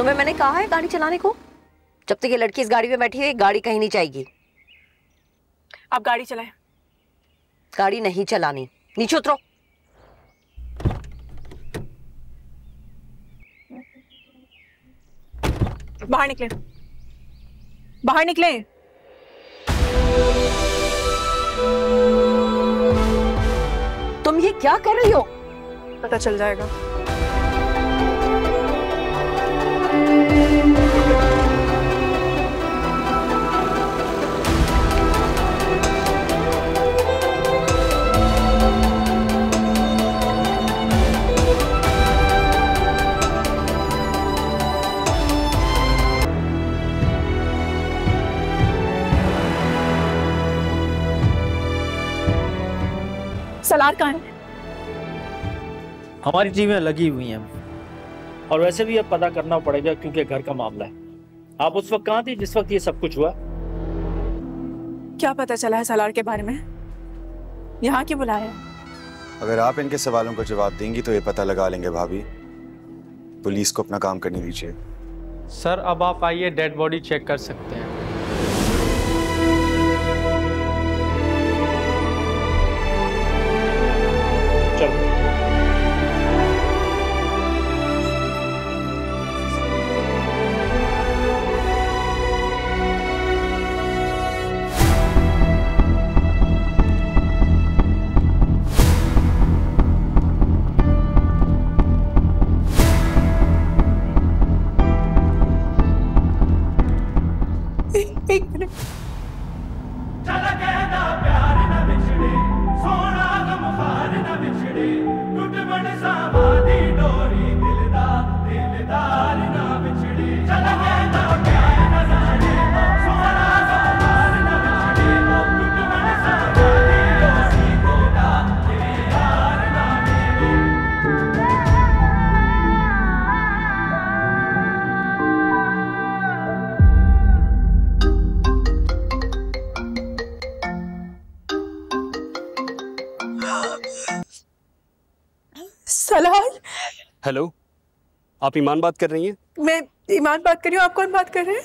तुम्हें मैंने कहा है गाड़ी चलाने को। जब तक ये लड़की इस गाड़ी में बैठी है गाड़ी कहीं नहीं जाएगी। आप गाड़ी चलाएं। गाड़ी नहीं चलानी, नीचे उतरो। बाहर निकले, बाहर निकले। तुम ये क्या कर रही हो? पता चल जाएगा। सलार कहाँ है? हमारी टीमें लगी हुई हैं और वैसे भी अब पता करना पड़ेगा क्योंकि घर का मामला है। आप उस वक्त कहाँ थी जिस वक्त ये सब कुछ हुआ? क्या पता चला है सलार के बारे में? यहाँ क्यों बुलाया? अगर आप इनके सवालों का जवाब देंगी तो ये पता लगा लेंगे भाभी। पुलिस को अपना काम करने दीजिए। सर अब आप आइए, डेड बॉडी चेक कर सकते हैं। चलो। एक मिनट। सलार। हेलो, आप ईमान बात कर रही हैं? मैं ईमान बात कर रही हूँ। आप कौन बात कर रहे हैं?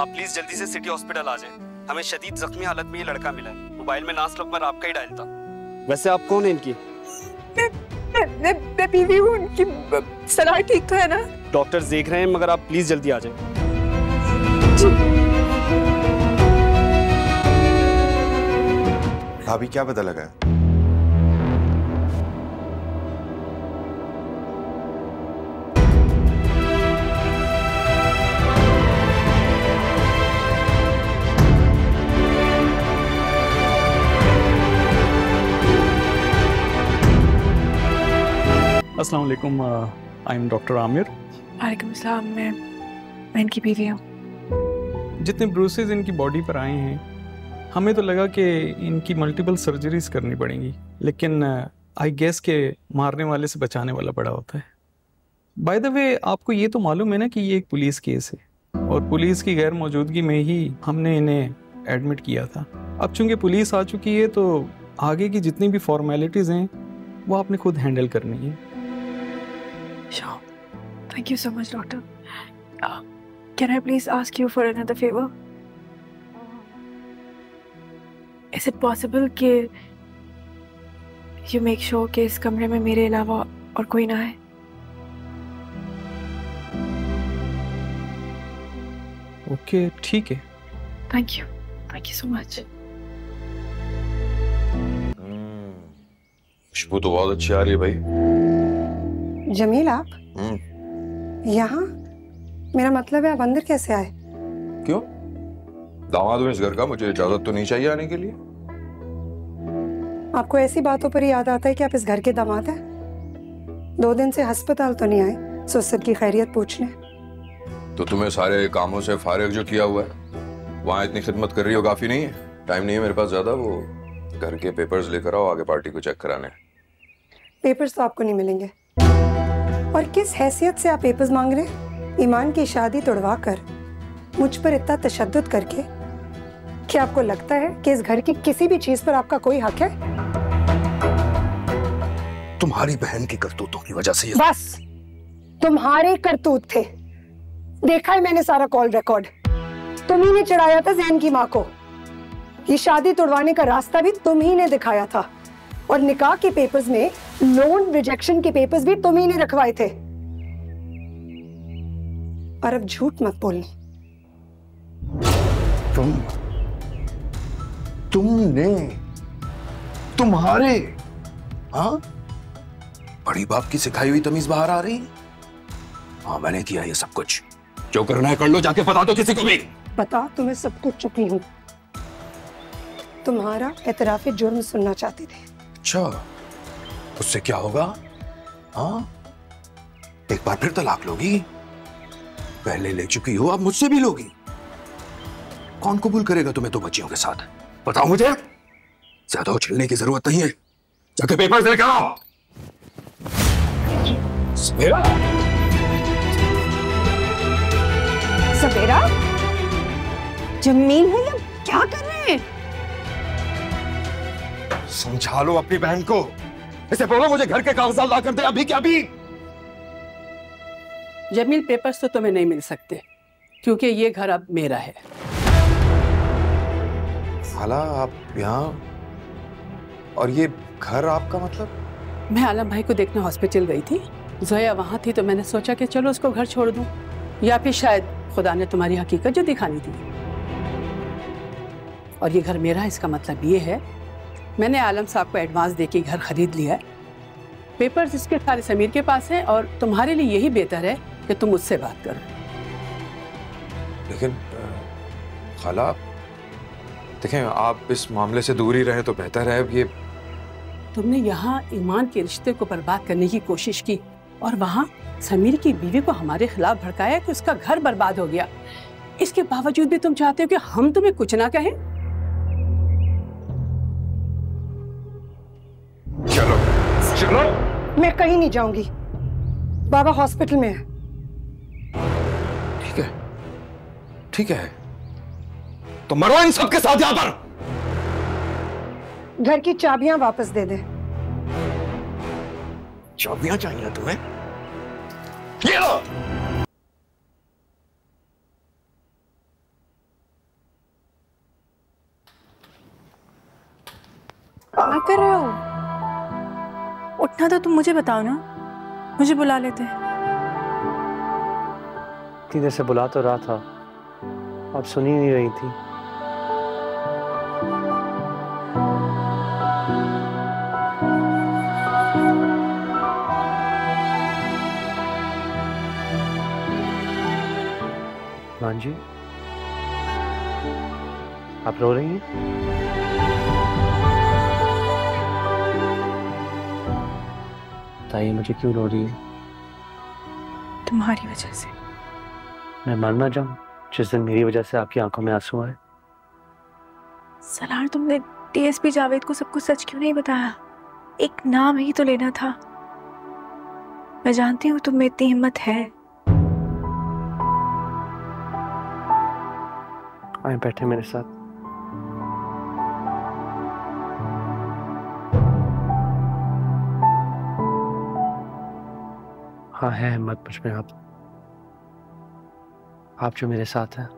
आप प्लीज जल्दी से सिटी हॉस्पिटल आ जाएं। हमें शदीद जख्मी हालत में ये लड़का मिला है। मोबाइल में नास नंबर आपका ही डायल था। वैसे आप कौन है इनकी? मैं बीवी हूँ उनकी। सलार ठीक तो है ना? डॉक्टर्स देख रहे हैं, मगर आप प्लीज जल्दी आ जाएं। भाभी क्या पता लगा है? अस्सलाम वालेकुम, आई एम डॉक्टर आमिर। वालेकुम सलाम। मैं इनकी बीवी हूँ। जितने ब्रूसेस इनकी बॉडी पर आए हैं, हमें तो लगा कि इनकी मल्टीपल सर्जरीज करनी पड़ेंगी, लेकिन आई गेस के मारने वाले से बचाने वाला बड़ा होता है। बाय द वे, आपको ये तो मालूम है ना कि ये एक पुलिस केस है और पुलिस की गैर मौजूदगी में ही हमने इन्हें एडमिट किया था। अब चूंकि पुलिस आ चुकी है तो आगे की जितनी भी फॉर्मेलिटीज हैं वो आपने खुद हैंडल करनी है। Sure. Thank you so much, doctor. Can I please ask you for another favor? Is it possible कि you make sure कि इस कमरे में मेरे अलावा और कोई ना है? ओके, ठीक है। Thank you. Thank you so much. खुशबू तो बहुत अच्छी आ रही है भाई। जमील, आप यहाँ? मेरा मतलब है आप अंदर कैसे आए? क्यों? दामाद हूं इस घर का, मुझे इजाजत तो नहीं चाहिए आने के लिए? आपको ऐसी बातों पर याद आता है कि आप इस घर के दामाद हैं? 2 दिन से अस्पताल तो नहीं आए ससुर की खैरियत पूछने। तो तुम्हें सारे कामों से फारिग जो किया हुआ है, वहाँ इतनी खिदमत कर रही हो काफी नहीं है? टाइम नहीं है मेरे पास ज्यादा। वो घर के पेपर्स लेकर आओ, आगे पार्टी को चेक कराने। पेपर्स तो आपको नहीं मिलेंगे। और किस हैसियत से आप पेपर्स मांग रहे हैं? ईमान की शादी तोड़वा कर मुझ पर इतना तशद्दुद करके, क्या आपको लगता है कि इस घर की किसी भी चीज पर आपका कोई हक है? तुम्हारी बहन की करतूतों की वजह से बस तुम्हारे करतूत थे। देखा है मैंने सारा कॉल रिकॉर्ड। तुम ही ने चढ़ाया था जैन की माँ को। ये शादी तोड़वाने का रास्ता भी तुम ही ने दिखाया था और निकाह के पेपर्स में लोन रिजेक्शन के पेपर्स भी तुम ही ने रखवाए थे। और अब झूठ मत बोलना। तुमने तुम्हारे हाँ बड़ी बाप की सिखाई हुई तमीज बाहर आ रही। हाँ मैंने किया ये सब कुछ। जो करना है कर लो, जाके बता दो किसी को भी। बता तो मैं सब कुछ चुकी हूँ। तुम्हारा एतराफ़ जुर्म सुनना चाहते थे। अच्छा, उससे क्या होगा? हाँ एक बार फिर तलाक लोगी? पहले ले चुकी हो, अब मुझसे भी लोगी। कौन कबूल करेगा तुम्हें 2 बच्चियों के साथ? बताओ मुझे। ज्यादा उछलने की जरूरत नहीं है, जाके पेपर लेकर आओ। सवेरा, सवेरा, जमीन है, क्या कर रहे हैं? समझा लो अपनी बहन को। इसे बोलो मुझे घर के कागजात ला कर दे, अभी क्या अभी। जमील, पेपर्स तो तुम्हें नहीं मिल सकते क्योंकि ये घर अब मेरा है। खाला आप यहाँ, और ये घर आपका मतलब? मैं आलम भाई को देखने हॉस्पिटल गई थी। जोया वहां थी तो मैंने सोचा कि चलो उसको घर छोड़ दूं, या फिर शायद खुदा ने तुम्हारी हकीकत जो दिखानी थी। और ये घर मेरा, इसका मतलब ये है मैंने आलम साहब को एडवांस देके घर खरीद लिया है। पेपर्स इसके सारे समीर के पास हैं और तुम्हारे लिए यही बेहतर है कि तुम मुझसे बात करो। लेकिन खाला देखें, आप इस मामले से दूर ही रहे तो बेहतर है। ये तुमने यहाँ ईमान के रिश्ते को बर्बाद करने की कोशिश की और वहाँ समीर की बीवी को हमारे खिलाफ भड़काया कि उसका घर बर्बाद हो गया। इसके बावजूद भी तुम चाहते हो कि हम तुम्हें कुछ ना कहें? चलो चलो। मैं कहीं नहीं जाऊंगी, बाबा हॉस्पिटल में है। ठीक है, ठीक है, तो मरो इन सबके साथ यहां पर। घर की चाबियां वापस दे दे। चाबियां चाहिए तुम्हें? ये लो। क्या कर रहे हो? उठना तो तुम मुझे बताओ ना, मुझे बुला लेते। इतनी देर से बुला तो रहा था, अब सुन ही नहीं रही थी। मान जी, आप रो रही हैं? बताइए मुझे क्यों रो रही है? तुम्हारी वजह से। मैं मर ना जाऊं जिस दिन मेरी वजह से आपकी आंखों में आंसू आए। सलार, तुमने डीएसपी जावेद को सब कुछ सच क्यों नहीं बताया? एक नाम ही तो लेना था। मैं जानती हूँ तुम में इतनी हिम्मत है। आए बैठे मेरे साथ। हाँ है हिम्मत मुझ में। आप जो मेरे साथ हैं।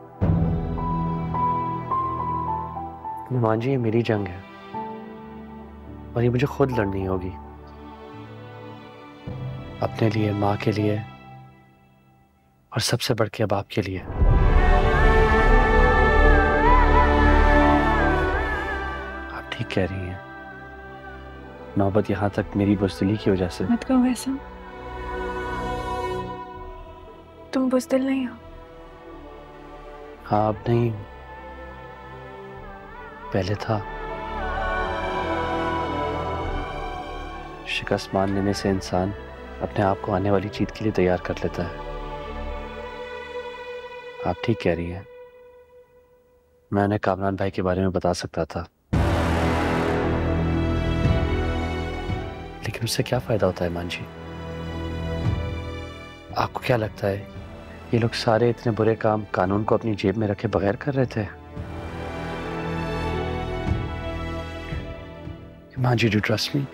नुमान जी, ये मेरी जंग है और ये मुझे खुद लड़नी होगी, अपने लिए, माँ के लिए और सबसे बढ़ के अब आपके लिए। आप ठीक कह रही हैं, नौबत यहाँ तक मेरी बुज़दिली की वजह से। मत कहो ऐसा, तुम बुज़दिल नहीं हो। हाँ अब नहीं, पहले था। शिकस्त मान लेने से इंसान अपने आप को आने वाली जीत के लिए तैयार कर लेता है। आप ठीक कह रही हैं, मैं उन्हें कामरान भाई के बारे में बता सकता था, लेकिन उससे क्या फायदा होता है मान जी? आपको क्या लगता है ये लोग सारे इतने बुरे काम कानून को अपनी जेब में रखे बगैर कर रहे थे? मान जी, डू ट्रस्ट मी?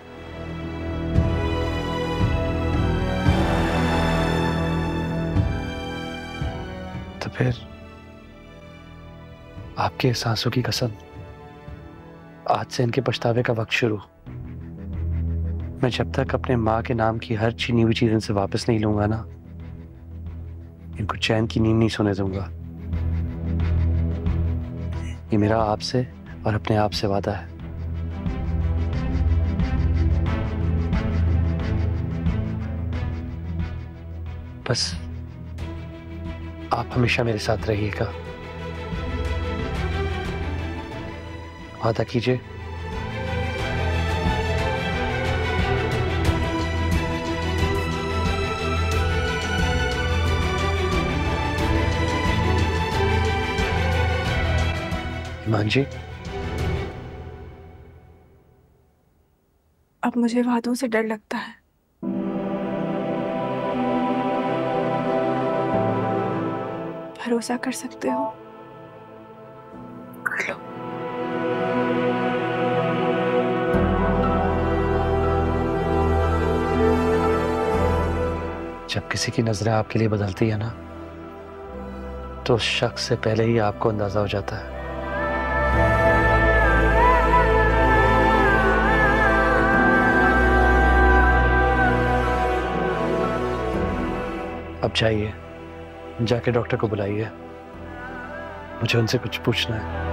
फिर आपके सांसों की कसम, आज से इनके पछतावे का वक्त शुरू। मैं जब तक अपने माँ के नाम की हर छीनी हुई चीज इनसे वापस नहीं लूंगा ना, इनको चैन की नींद नहीं सोने दूंगा। ये मेरा आपसे और अपने आप से वादा है। बस आप हमेशा मेरे साथ रहिएगा। वादा कीजिए। ईमान जी, अब मुझे वादों से डर लगता है। भरोसा कर सकते हो? जब किसी की नजरें आपके लिए बदलती है ना, तो उस शख्स से पहले ही आपको अंदाजा हो जाता है। अब जाइए, जाके डॉक्टर को बुलाइए, मुझे उनसे कुछ पूछना है।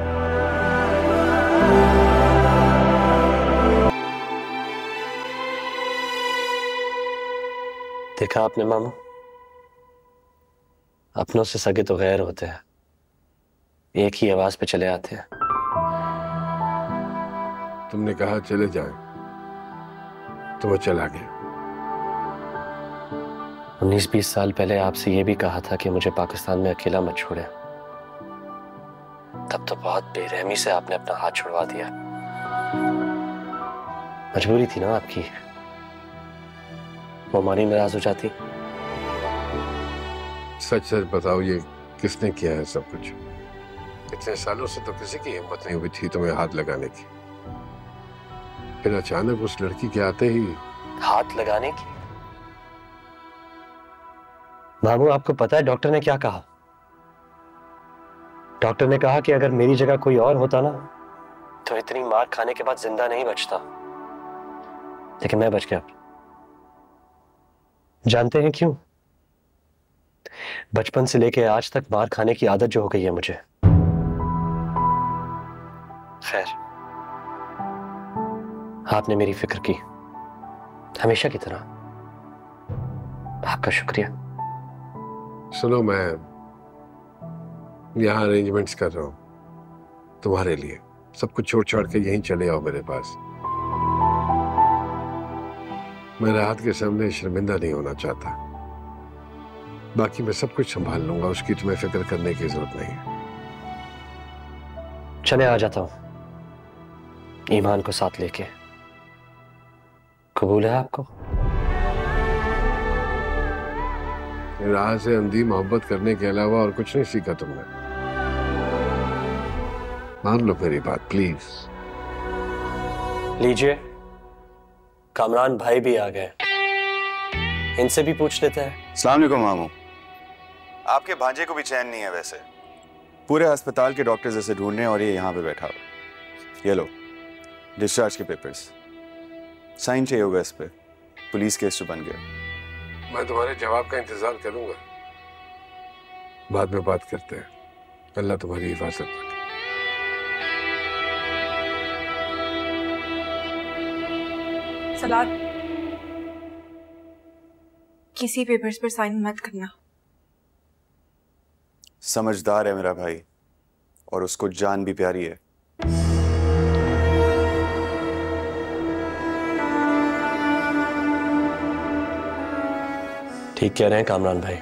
देखा आपने मामू, अपनों से सगे तो गैर होते हैं, एक ही आवाज पे चले आते हैं। तुमने कहा चले जाए तो वो चला गया। 19-20 साल पहले आपसे ये भी कहा था कि मुझे पाकिस्तान में अकेला मत छोड़े। तब तो बहुत बेरहमी से आपने अपना हाथ छुड़वा दिया। मजबूरी थी ना आपकी, वो मानी नाराज हो जाती। सच सच बताओ, ये किसने किया है सब कुछ? इतने सालों से तो किसी की हिम्मत नहीं हुई थी तुम्हें हाथ लगाने की, फिर अचानक उस लड़की के आते ही हाथ लगाने की। बाबू, आपको पता है डॉक्टर ने क्या कहा? डॉक्टर ने कहा कि अगर मेरी जगह कोई और होता ना, तो इतनी मार खाने के बाद जिंदा नहीं बचता, लेकिन मैं बच गया। जानते हैं क्यों? बचपन से लेके आज तक मार खाने की आदत जो हो गई है मुझे। खैर, आपने मेरी फिक्र की, हमेशा की तरह। आपका शुक्रिया। सुनो, मैं यहाँ अरेंजमेंट्स कर रहा हूँ तुम्हारे लिए। सब कुछ छोड़ छाड़ के यहीं चले आओ मेरे पास। मैं राहत के सामने शर्मिंदा नहीं होना चाहता। बाकी मैं सब कुछ संभाल लूंगा, उसकी तुम्हें फिक्र करने की जरूरत नहीं है। चले, आ जाता हूं ईमान को साथ लेके। कबूल है आपको? राह से अंधी मोहब्बत करने के अलावा और कुछ नहीं सीखा तुमने। मान लो मेरी बात प्लीज। लीजिए, कामरान भाई भी आ गए, इनसे भी पूछ लेते हैं। अस्सलाम वालेकुम मामू। आपके भांजे को भी चैन नहीं है वैसे। पूरे अस्पताल के डॉक्टर्स ऐसे ढूंढ रहे हैं और ये यहाँ पे बैठा हुआ। ये लो डिस्चार्ज के पेपर्स, साइन चाहिए होगा इस पे। पुलिस केस जो बन गया। मैं तुम्हारे जवाब का इंतजार करूंगा, बाद में बात करते हैं। अल्लाह तुम्हारी हिफाजत करे। सलाद, किसी पेपर्स पर साइन मत करना। समझदार है मेरा भाई, और उसको जान भी प्यारी है। ठीक कह रहे हैं कामरान भाई।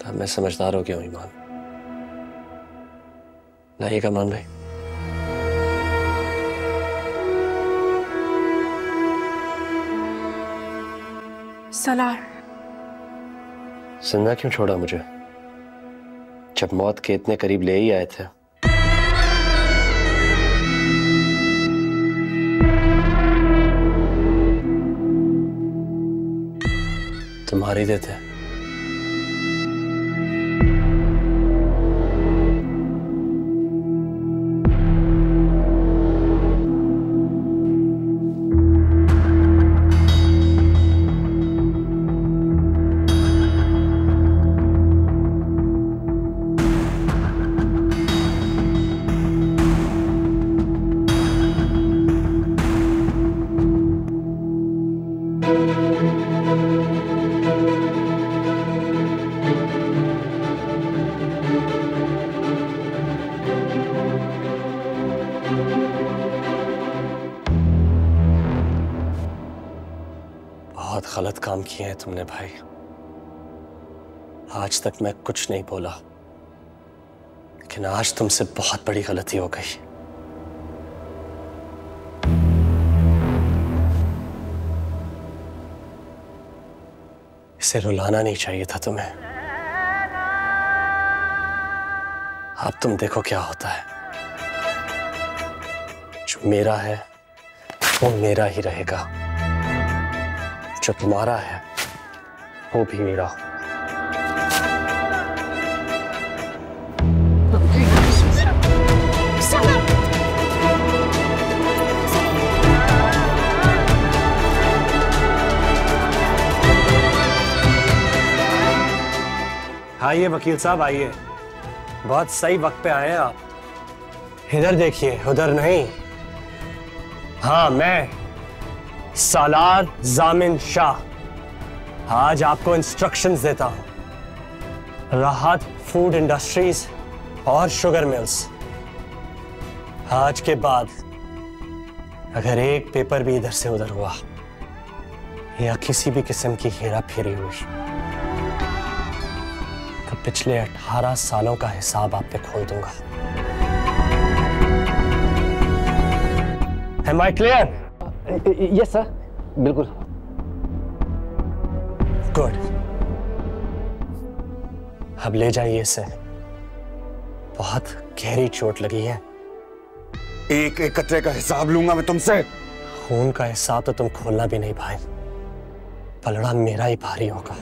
अब मैं समझदार हो गया हूं ईमान। नहीं कामरान भाई? सलार, जिंदा क्यों छोड़ा मुझे, जब मौत के इतने करीब ले ही आए थे? तुम्हारी देते। बहुत गलत काम किए हैं तुमने भाई। आज तक मैं कुछ नहीं बोला, लेकिन आज तुमसे बहुत बड़ी गलती हो गई। इसे रुलाना नहीं चाहिए था तुम्हें। अब तुम देखो क्या होता है। जो मेरा है वो मेरा ही रहेगा, जो तुम्हारा है वो भी मेरा। आइए वकील साहब आइए, बहुत सही वक्त पे आए हैं आप। इधर देखिए, उधर नहीं। हाँ, मैं सालार जामिन शाह आज आपको इंस्ट्रक्शंस देता हूं। राहत फूड इंडस्ट्रीज और शुगर मिल्स, आज के बाद अगर एक पेपर भी इधर से उधर हुआ या किसी भी किस्म की हेरा फेरी हुई तो पिछले 18 सालों का हिसाब आप पे खोल दूंगा। Am I clear? Yes sir, बिल्कुल। गुड। अब ले जाइए इसे, बहुत गहरी चोट लगी है। एक एक कतरे का हिसाब लूंगा मैं तुमसे। खून का हिसाब तो तुम खोलना भी नहीं भाई, पलड़ा मेरा ही भारी होगा।